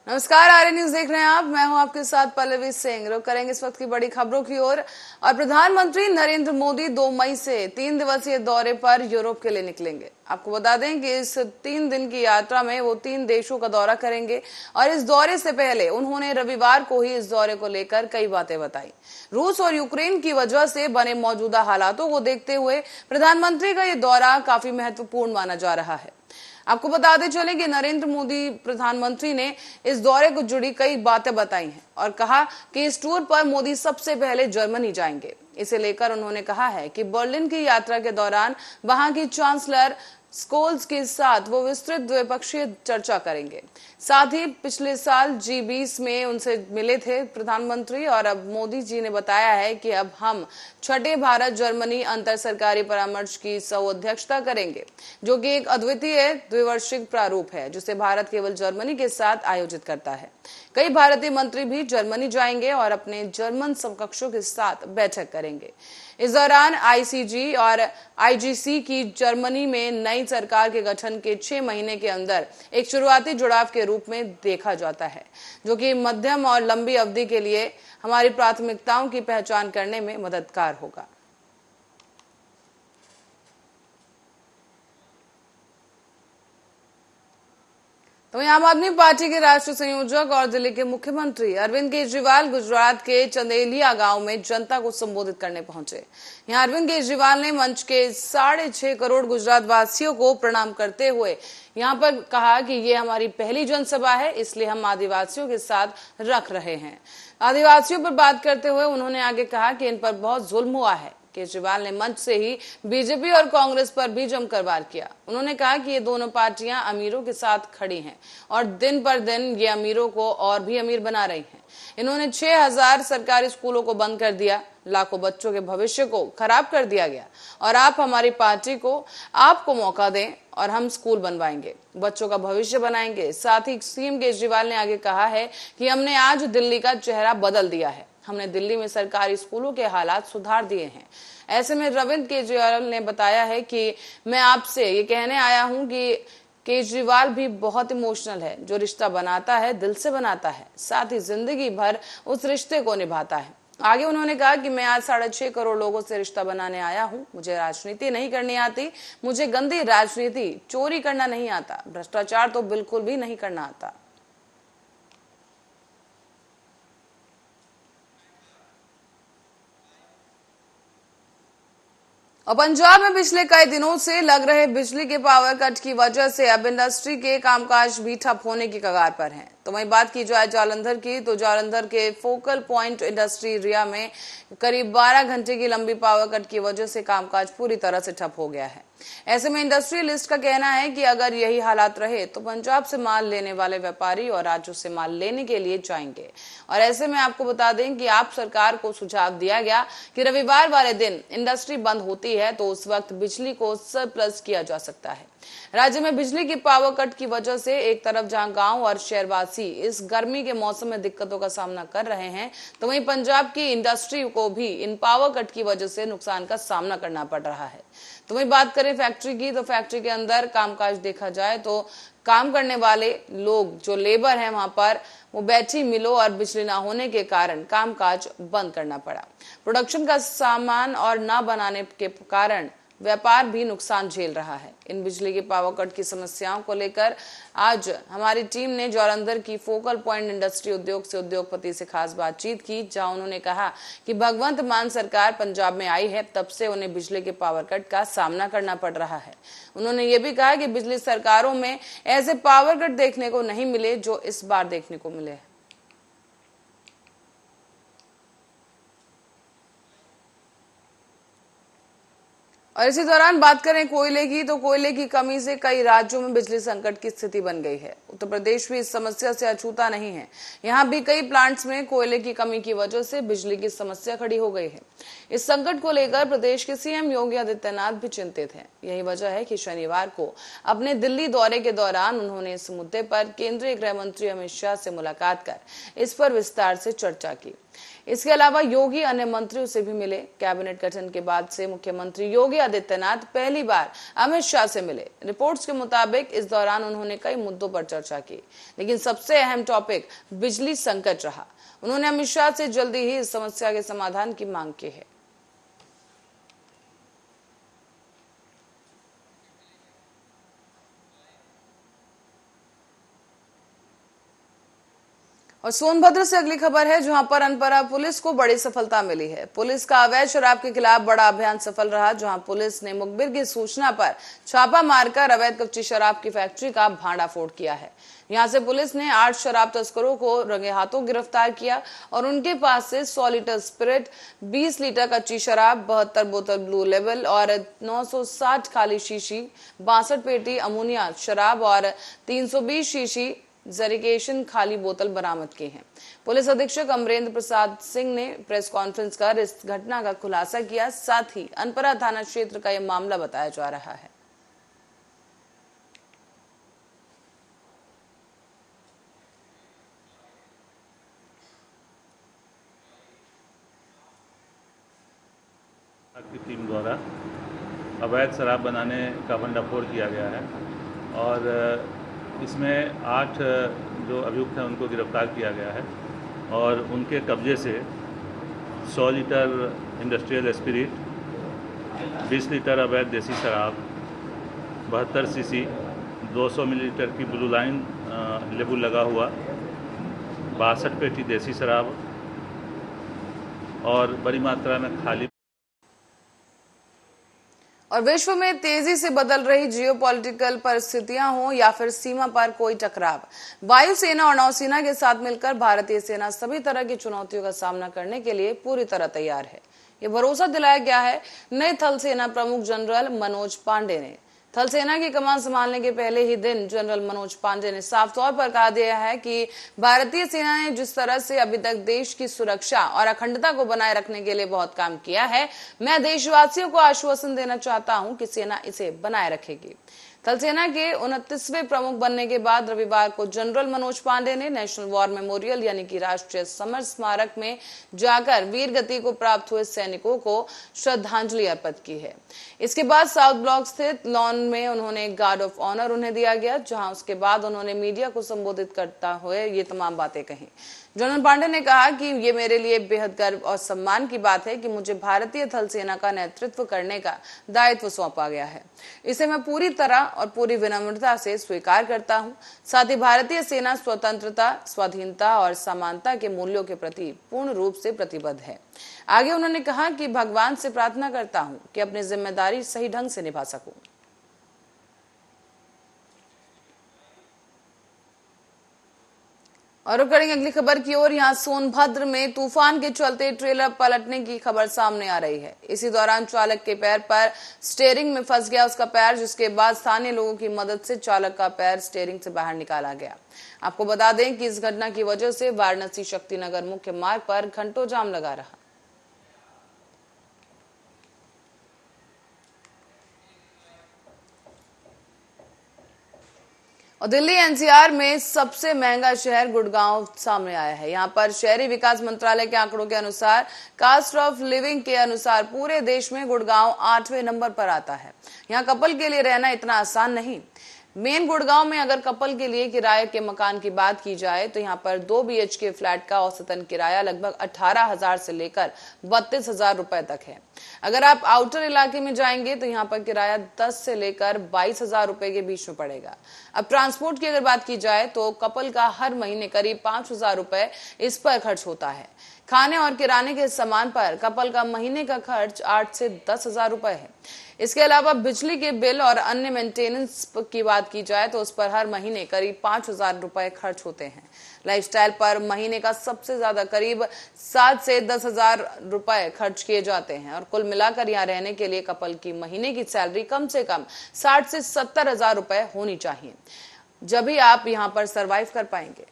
नमस्कार, आर्य न्यूज देख रहे हैं आप। मैं हूं आपके साथ पल्लवी सिंह। रुक करेंगे इस वक्त की बड़ी खबरों की ओर। और प्रधानमंत्री नरेंद्र मोदी 2 मई से 3 दिवसीय दौरे पर यूरोप के लिए निकलेंगे। आपको बता दें कि इस 3 दिन की यात्रा में वो 3 देशों का दौरा करेंगे और इस दौरे से पहले उन्होंने रविवार को ही इस दौरे को लेकर कई बातें बताई। रूस और यूक्रेन की वजह से बने मौजूदा हालातों को देखते हुए प्रधानमंत्री का ये दौरा काफी महत्वपूर्ण माना जा रहा है। आपको बताते चले कि नरेंद्र मोदी प्रधानमंत्री ने इस दौरे को जुड़ी कई बातें बताई हैं और कहा कि इस टूर पर मोदी सबसे पहले जर्मनी जाएंगे। इसे लेकर उन्होंने कहा है कि बर्लिन की यात्रा के दौरान वहां की चांसलर स्कोल्स के साथ वो विस्तृत द्विपक्षीय चर्चा करेंगे। साथ ही पिछले साल G20 में उनसे मिले थे प्रधानमंत्री और अब मोदी जी ने बताया है कि अब हम छठे भारत जर्मनी अंतर सरकारी परामर्श की सह-अध्यक्षता करेंगे, जो कि एक अद्वितीय द्विवार्षिक प्रारूप है जिसे भारत केवल जर्मनी के साथ आयोजित करता है। कई भारतीय मंत्री भी जर्मनी जाएंगे और अपने जर्मन समकक्षों के साथ बैठक करेंगे। इस दौरान ICG और IGC की जर्मनी में नई सरकार के गठन के 6 महीने के अंदर एक शुरुआती जुड़ाव के रूप में देखा जाता है, जो कि मध्यम और लंबी अवधि के लिए हमारी प्राथमिकताओं की पहचान करने में मददगार होगा। तो वहीं आम आदमी पार्टी के राष्ट्रीय संयोजक और दिल्ली के मुख्यमंत्री अरविंद केजरीवाल गुजरात के चंदेलिया गांव में जनता को संबोधित करने पहुंचे। यहां अरविंद केजरीवाल ने मंच के 6.5 करोड़ गुजरात वासियों को प्रणाम करते हुए यहां पर कहा कि ये हमारी पहली जनसभा है, इसलिए हम आदिवासियों के साथ रख रहे हैं। आदिवासियों पर बात करते हुए उन्होंने आगे कहा कि इन पर बहुत जुल्म हुआ है। केजरीवाल ने मंच से ही बीजेपी और कांग्रेस पर भी जमकर वार किया। उन्होंने कहा कि ये दोनों पार्टियां अमीरों के साथ खड़ी हैं और दिन पर दिन ये अमीरों को और भी अमीर बना रही हैं। इन्होंने 6000 सरकारी स्कूलों को बंद कर दिया, लाखों बच्चों के भविष्य को खराब कर दिया गया और आप हमारी पार्टी को आपको मौका दें और हम स्कूल बनवाएंगे, बच्चों का भविष्य बनाएंगे। साथ ही सीएम केजरीवाल ने आगे कहा है कि हमने आज दिल्ली का चेहरा बदल दिया है, हमने दिल्ली में सरकारी स्कूलों के हालात सुधार दिए हैं। ऐसे में अरविंद केजरीवाल ने बताया है कि मैं आपसे ये कहने आया हूं कि केजरीवाल भी बहुत इमोशनल है। जो रिश्ता बनाता है दिल से बनाता है, साथ ही जिंदगी भर उस रिश्ते को निभाता है। आगे उन्होंने कहा कि मैं आज 6.5 करोड़ लोगों से रिश्ता बनाने आया हूं। मुझे राजनीति नहीं करनी आती, मुझे गंदी राजनीति, चोरी करना नहीं आता, भ्रष्टाचार तो बिल्कुल भी नहीं करना आता। और पंजाब में पिछले कई दिनों से लग रहे बिजली के पावर कट की वजह से अब इंडस्ट्री के कामकाज भी ठप होने की कगार पर हैं। तो वहीं बात की जाए जालंधर की, तो जालंधर के फोकल पॉइंट इंडस्ट्री एरिया में करीब 12 घंटे की लंबी पावर कट की वजह से कामकाज पूरी तरह से ठप हो गया है। ऐसे में इंडस्ट्रियलिस्ट का कहना है कि अगर यही हालात रहे तो पंजाब से माल लेने वाले व्यापारी और राज्यों से माल लेने के लिए जाएंगे। और ऐसे में आपको बता दें कि आप सरकार को सुझाव दिया गया कि रविवार वाले दिन इंडस्ट्री बंद होती है तो उस वक्त बिजली को सरप्लस किया जा सकता है। राज्य में बिजली की पावर कट की वजह से एक तरफ जहां गांव और शहरवासी इस गर्मी के मौसम में दिक्कतों का सामना कर रहे हैं, तो वहीं पंजाब की इंडस्ट्री को भी इन पावर कट की वजह से नुकसान का सामना करना पड़ रहा है। तो वहीं बात करें फैक्ट्री की, तो फैक्ट्री के अंदर कामकाज देखा जाए तो काम करने वाले लोग जो लेबर हैं वहां पर वो बैठी मिलों और बिजली ना होने के कारण कामकाज बंद करना पड़ा। प्रोडक्शन का सामान और ना बनाने के कारण व्यापार भी नुकसान झेल रहा है। इन बिजली के पावर कट की समस्याओं को लेकर आज हमारी टीम ने जालंधर की फोकल पॉइंट इंडस्ट्री उद्योग से उद्योगपति से खास बातचीत की, जहां उन्होंने कहा कि भगवंत मान सरकार पंजाब में आई है तब से उन्हें बिजली के पावर कट का सामना करना पड़ रहा है। उन्होंने ये भी कहा कि पिछली सरकारों में ऐसे पावर कट देखने को नहीं मिले जो इस बार देखने को मिले हैं। और इसी दौरान बात करें कोयले की, तो कोयले की कमी से कई राज्यों में बिजली संकट की स्थिति बन गई है। उत्तर प्रदेश भी इस समस्या से अछूता नहीं है। यहाँ भी कई प्लांट्स में कोयले की कमी की वजह से बिजली की समस्या खड़ी हो गई है। इस संकट को लेकर प्रदेश के सीएम योगी आदित्यनाथ भी चिंतित हैं। यही वजह है कि शनिवार को अपने दिल्ली दौरे के दौरान उन्होंने इस मुद्दे पर केंद्रीय गृह मंत्री अमित शाह से मुलाकात कर इस पर विस्तार से चर्चा की। इसके अलावा योगी अन्य मंत्रियों से भी मिले। कैबिनेट गठन के बाद से मुख्यमंत्री योगी आदित्यनाथ पहली बार अमित शाह से मिले। रिपोर्ट्स के मुताबिक इस दौरान उन्होंने कई मुद्दों पर चर्चा की, लेकिन सबसे अहम टॉपिक बिजली संकट रहा। उन्होंने अमित शाह से जल्दी ही इस समस्या के समाधान की मांग की है। और सोनभद्र से अगली खबर है, जहां पर अनपरा पुलिस को बड़ी सफलता मिली है। पुलिस का अवैध शराब के खिलाफ बड़ा अभियान सफल रहा, जहां पुलिस ने मुखबिर की सूचना पर छापा मारकर अवैध कच्ची शराब की फैक्ट्री का भांडाफोड़ किया है। यहां से पुलिस ने 8 शराब तस्करों को रंगे हाथों गिरफ्तार किया और उनके पास से 100 लीटर स्पिरिट, 20 लीटर कच्ची शराब, 72 बोतल ब्लू लेवल और 960 खाली शीशी, 62 पेटी अमोनिया शराब और 320 शीशी जरिकेशन खाली बोतल बरामद की हैं। पुलिस अधीक्षक अमरेंद्र प्रसाद सिंह ने प्रेस कॉन्फ्रेंस कर इस घटना का खुलासा किया। साथ ही अनपरा थाना क्षेत्र का यह मामला बताया जा रहा है। की टीम द्वारा अवैध शराब बनाने का भंडाफोड़ किया गया है और इसमें 8 जो अभियुक्त हैं उनको गिरफ्तार किया गया है और उनके कब्जे से 100 लीटर इंडस्ट्रियल स्पिरिट, 20 लीटर अवैध देसी शराब, 72 सीसी, 200 मिलीलीटर की ब्लू लाइन लेबल लगा हुआ, 62 पेटी देसी शराब और बड़ी मात्रा में खाली। और विश्व में तेजी से बदल रही जियोपॉलिटिकल परिस्थितियां हो या फिर सीमा पर कोई टकराव, वायुसेना और नौसेना के साथ मिलकर भारतीय सेना सभी तरह की चुनौतियों का सामना करने के लिए पूरी तरह तैयार है। ये भरोसा दिलाया गया है नए थल सेना प्रमुख जनरल मनोज पांडे ने। थल सेना की कमान संभालने के पहले ही दिन जनरल मनोज पांडे ने साफ तौर पर कहा दिया है कि भारतीय सेना ने जिस तरह से अभी तक देश की सुरक्षा और अखंडता को बनाए रखने के लिए बहुत काम किया है, मैं देशवासियों को आश्वासन देना चाहता हूं कि सेना इसे बनाए रखेगी। थल सेना के 29वें प्रमुख बनने के बाद रविवार को जनरल मनोज पांडे ने नेशनल वॉर मेमोरियल यानी कि राष्ट्रीय समर स्मारक में जाकर वीर गति को प्राप्त हुए सैनिकों को श्रद्धांजलि अर्पित की है। इसके बाद साउथ ब्लॉक स्थित लॉन में उन्होंने गार्ड ऑफ ऑनर उन्हें दिया गया, जहां उसके बाद उन्होंने मीडिया को संबोधित करता हुए ये तमाम बातें कही। जनरल पांडे ने कहा कि ये मेरे लिए बेहद गर्व और सम्मान की बात है कि मुझे भारतीय थल सेना का नेतृत्व करने का दायित्व सौंपा गया है। इसे मैं पूरी तरह और पूरी विनम्रता से स्वीकार करता हूं। साथ ही भारतीय सेना स्वतंत्रता, स्वाधीनता और समानता के मूल्यों के प्रति पूर्ण रूप से प्रतिबद्ध है। आगे उन्होंने कहा कि भगवान से प्रार्थना करता हूं कि अपनी जिम्मेदारी सही ढंग से निभा सकूं। और रुक करेंगे अगली खबर की ओर। यहाँ सोनभद्र में तूफान के चलते ट्रेलर पलटने की खबर सामने आ रही है। इसी दौरान चालक के पैर पर स्टीयरिंग में फंस गया उसका पैर, जिसके बाद स्थानीय लोगों की मदद से चालक का पैर स्टीयरिंग से बाहर निकाला गया। आपको बता दें कि इस घटना की वजह से वाराणसी शक्तिनगर मुख्य मार्ग पर घंटों जाम लगा रहा। और दिल्ली एनसीआर में सबसे महंगा शहर गुड़गांव सामने आया है। यहाँ पर शहरी विकास मंत्रालय के आंकड़ों के अनुसार कास्ट ऑफ लिविंग के अनुसार पूरे देश में गुड़गांव 8वें नंबर पर आता है। यहाँ कपल के लिए रहना इतना आसान नहीं। मेन गुड़गांव में अगर कपल के लिए किराए के मकान की बात की जाए तो यहाँ पर 2 BHK फ्लैट का औसतन किराया लगभग 18,000 से लेकर 32,000 रुपए तक है। अगर आप आउटर इलाके में जाएंगे तो यहाँ पर किराया 10 से लेकर 22,000 रुपए के बीच में पड़ेगा। अब ट्रांसपोर्ट की अगर बात की जाए तो कपल का हर महीने करीब 5,000 रुपए इस पर खर्च होता है। खाने और किराने के सामान पर कपल का महीने का खर्च 8 से 10,000 रुपए है। इसके अलावा बिजली के बिल और अन्य मेंटेनेंस की बात की जाए तो उस पर हर महीने करीब 5,000 रुपए खर्च होते हैं। लाइफस्टाइल पर महीने का सबसे ज्यादा करीब 7 से 10,000 रुपए खर्च किए जाते हैं और कुल मिलाकर यहाँ रहने के लिए कपल की महीने की सैलरी कम से कम 60 से 70,000 रुपए होनी चाहिए, जब भी आप यहाँ पर सरवाइव कर पाएंगे।